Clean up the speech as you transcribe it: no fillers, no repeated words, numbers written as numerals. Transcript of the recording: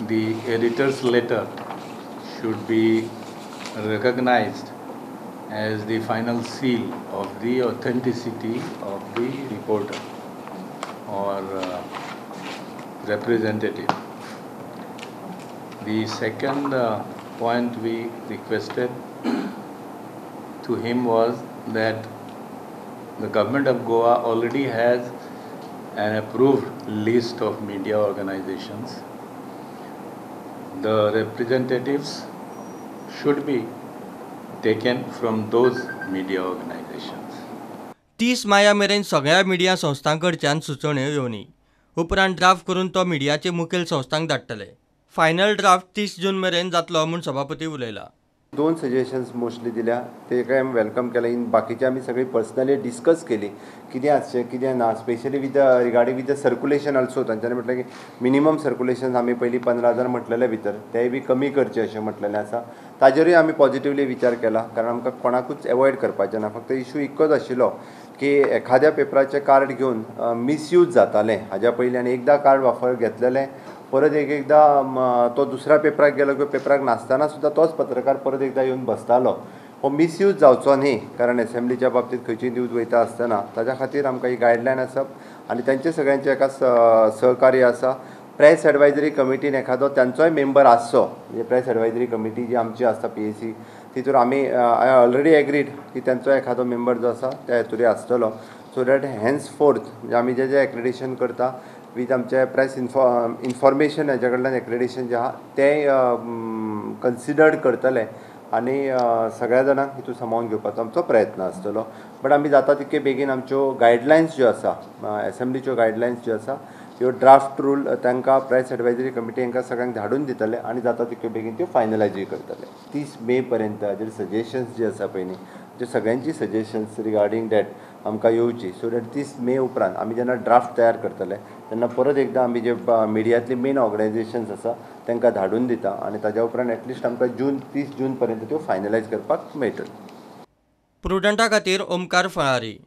the editor's letter should be recognized as the final seal of the authenticity of the reporter or representative. The second point we requested to him was that the government of Goa already has an approved list of media organizations. The representatives should be taken from those media organizations. 30 माया मेरेन सगळ्या media संस्थांकडच्यान सुचोवण्यो येवनी. उपरांत draft करून तो मिडियाचे मुखेल संस्थांक धाडटले. Final draft 30 जून मेरेन जातलो म्हूण सभापती उलयला. 2 सजेशन्स मोस्टली दिल्या ते काय आमी वेलकम केला. इन बाकीचे आमी सगळी पर्सनली डिस्कस केली कितें आसचें कितें ना, specially with regarding with the circulation also. तांच्यांनी म्हटलें की मिनिमम सर्कुलेशन आमी पयलीं 15,000 म्हटलेले भितर तेय बी कमी करचे अशें म्हटलेलें आसा. ताजेरूय आमी पॉझिटिवली विचार केला, कारण आमकां कोणाकूच एवॉयड करपाचें ना. फक्त इशू इतकोच आशिल्लो की एखाद्या पेपराचें कार्ड घेवन मिसयूज जातालें. हाज्या पयलीं आनी एकदां कार्ड वापर घेतलेलें, परत एकदां तो दुसऱ्या पेपराक गेलो किंवा पेपराक नासतना सुद्दां तोच पत्रकार परत एकदां येवन बसतालो. हो मिसयूज जावचो न्ही, कारण एसेंब्लीच्या बाबतींत खंयचीय न्यूज वयता आसतना ताच्या खातीर आमकां ही गायडलायन आसप आनी तांचे सगळ्यांचे एका सहकार्य आसा. प्रेस एडवायजरी कमिटीन एखादो तांचोय मेंबर आसचो, म्हणजे प्रेस एडवायजरी कमिटी जी आमची आसता PAC, तितूर आमी आय ऑलरेडी एग्रीड की तांचो एखादो मेंबर जो आसा त्या हेतुरी आसतलो, सो दॅट हेन्स फोर्थ म्हणजे आमी जें एक्रेडिशन करता विथ आमचे प्रेस इन्फॉर्मेशन हेच्या कडल्यान एक्रेडिशन जें आहा तें कन्सिडर्ड करतले आनी सगळ्या जाणांक हितून सामावून घेवपाचो आमचो प्रयत्न आसतलो. बट आमी जाता तितके बेगीन आमच्यो गायडलायन्स ज्यो आसा, एसेंब्लीच्यो गायडलायन्स ज्यो आसा ह्यो ड्राफ्ट रूल तांकां प्रेस एडवायजरी कमिटी हांकां सगळ्यांक धाडून दितले आनी जाता तितके बेगीन त्यो फायनलायजूय करतले. 30 मे पर्यंत हाजेर सजेशन्स जी आसा पळय न्ही, जे सगळ्यांची सजेशन्स रिगार्डींग डॅट आमकां येवची, सो दॅट 30 मे उपरांत आमी जेन्ना ड्राफ्ट तयार करतले तेन्ना परत एकदां आमी जे मिडियांतली मेन ऑर्गनायजेशन्स आसा तांकां धाडून दिता आनी ताज्या उपरांत एटलिस्ट आमकां 30 जून पर्यंत त्यो फायनलायज करपाक मेळटल्यो. प्रुडंटा खातीर ओमकार फळारी.